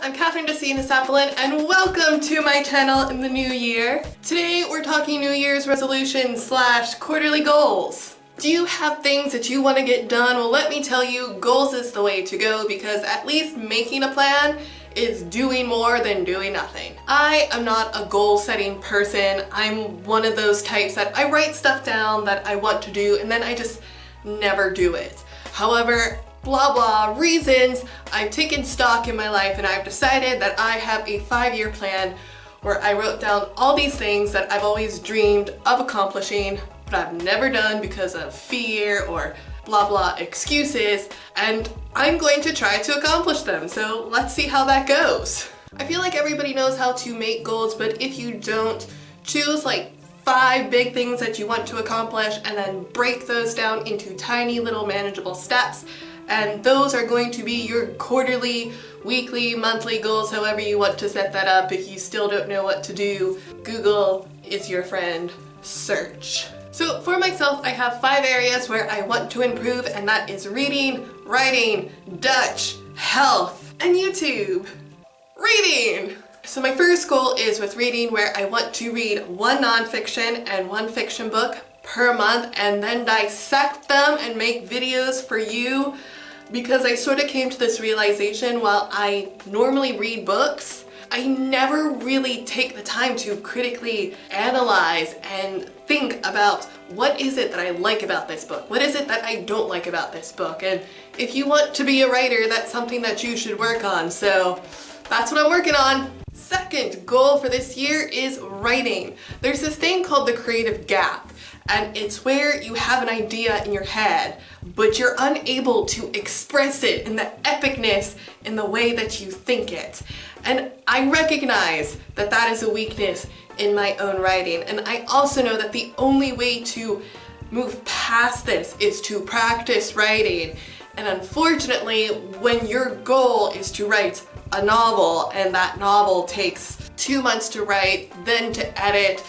I'm Kathryn Desinaasappelen and welcome to my channel in the new year. Today we're talking New Year's resolutions / quarterly goals. Do you have things that you want to get done? Well, let me tell you, goals is the way to go because at least making a plan is doing more than doing nothing. I am not a goal-setting person. I'm one of those types that I write stuff down that I want to do and then I just never do it. However, blah blah reasons, I've taken stock in my life and I've decided that I have a 5-year plan where I wrote down all these things that I've always dreamed of accomplishing, but I've never done because of fear or blah blah excuses, and I'm going to try to accomplish them. So let's see how that goes. I feel like everybody knows how to make goals, but if you don't, choose like 5 big things that you want to accomplish and then break those down into tiny little manageable steps. And those are going to be your quarterly, weekly, monthly goals, however you want to set that up. If you still don't know what to do, Google is your friend. Search. So for myself, I have 5 areas where I want to improve, and that is reading, writing, Dutch, health, and YouTube. Reading! So my first goal is with reading, where I want to read 1 nonfiction and 1 fiction book per month and then dissect them and make videos for you, because I sort of came to this realization while I normally read books, I never really take the time to critically analyze and think about what is it that I like about this book? What is it that I don't like about this book? And if you want to be a writer, that's something that you should work on. So that's what I'm working on. Second goal for this year is writing. There's this thing called the creative gap, and it's where you have an idea in your head, but you're unable to express it in the epicness in the way that you think it. And I recognize that that is a weakness in my own writing, and I also know that the only way to move past this is to practice writing. And unfortunately, when your goal is to write a novel and that novel takes 2 months to write, then to edit,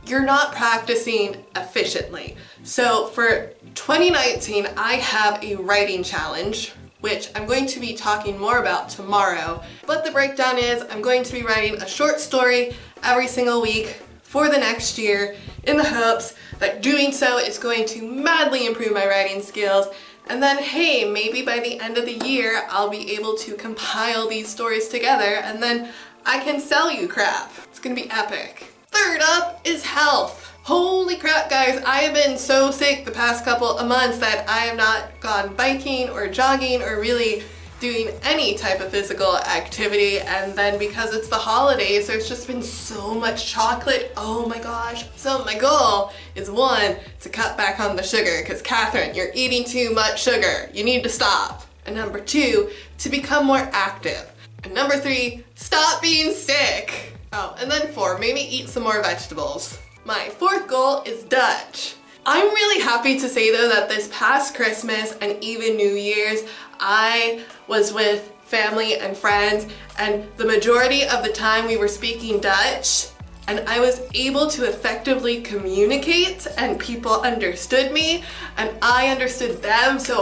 you're not practicing efficiently. So for 2019, I have a writing challenge, which I'm going to be talking more about tomorrow. But the breakdown is I'm going to be writing a short story every single week for the next year in the hopes that doing so is going to madly improve my writing skills. And then, hey, maybe by the end of the year, I'll be able to compile these stories together and then I can sell you crap. It's gonna be epic. Third up is health. Holy crap, guys, I have been so sick the past couple of months that I have not gone biking or jogging or really doing any type of physical activity, and then because it's the holidays, there's just been so much chocolate. Oh my gosh. So my goal is 1, to cut back on the sugar, because Kathryn, you're eating too much sugar. You need to stop. And number 2, to become more active. And number 3, stop being sick. Oh, and then 4, maybe eat some more vegetables. My 4th goal is Dutch. I'm really happy to say though that this past Christmas and even New Year's, I was with family and friends, and the majority of the time we were speaking Dutch, and I was able to effectively communicate and people understood me and I understood them. So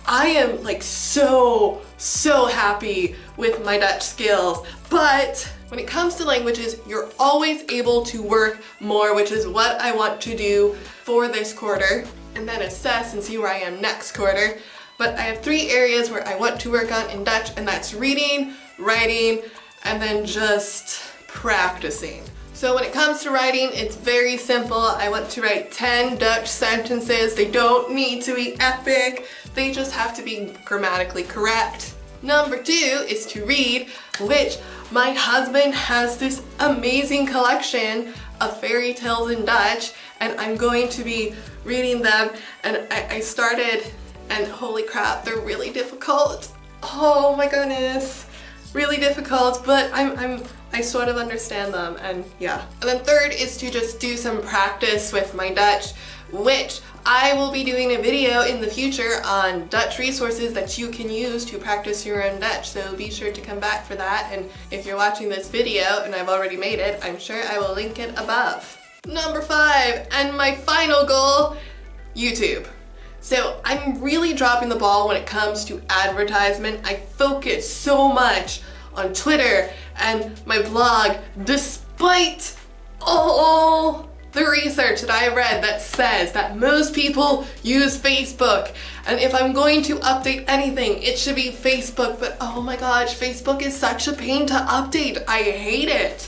I am like so happy with my Dutch skills. But when it comes to languages, you're always able to work more, which is what I want to do for this quarter, and then assess and see where I am next quarter. But I have 3 areas where I want to work on in Dutch, and that's reading, writing, and then just practicing. So when it comes to writing, it's very simple. I want to write 10 Dutch sentences. They don't need to be epic. They just have to be grammatically correct. Number 2 is to read, which my husband has this amazing collection of fairy tales in Dutch, and I'm going to be reading them. And I started, and holy crap, they're really difficult. Oh my goodness, really difficult, but I sort of understand them, and yeah. And then 3rd is to just do some practice with my Dutch, which I will be doing a video in the future on Dutch resources that you can use to practice your own Dutch, so be sure to come back for that. And if you're watching this video and I've already made it, I'm sure I will link it above. Number 5, and my final goal, YouTube. So I'm really dropping the ball when it comes to advertisement. I focus so much on Twitter and my blog, despite all the research that I read that says that most people use Facebook, and if I'm going to update anything, it should be Facebook, but oh my gosh, Facebook is such a pain to update. I hate it.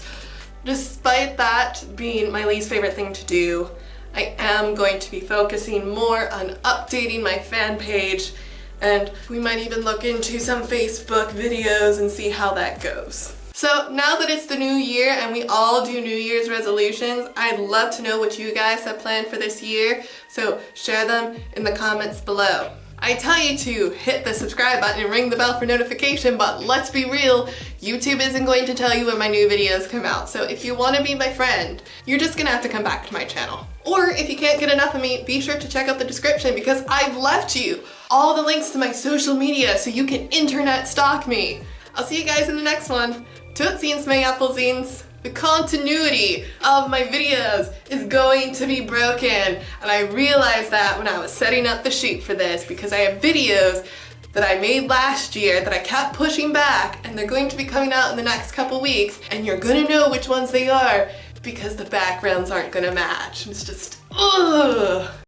Despite that being my least favorite thing to do, I am going to be focusing more on updating my fan page, and we might even look into some Facebook videos and see how that goes. So now that it's the new year and we all do New Year's resolutions, I'd love to know what you guys have planned for this year, so share them in the comments below. I tell you to hit the subscribe button and ring the bell for notification, but let's be real, YouTube isn't going to tell you when my new videos come out, so if you want to be my friend, you're just gonna have to come back to my channel. Or if you can't get enough of me, be sure to check out the description because I've left you all the links to my social media so you can internet stalk me. I'll see you guys in the next one. Tootsies, my applezines. The continuity of my videos is going to be broken, and I realized that when I was setting up the shoot for this because I have videos that I made last year that I kept pushing back, and they're going to be coming out in the next couple weeks, and you're gonna know which ones they are because the backgrounds aren't gonna match. It's just, ugh.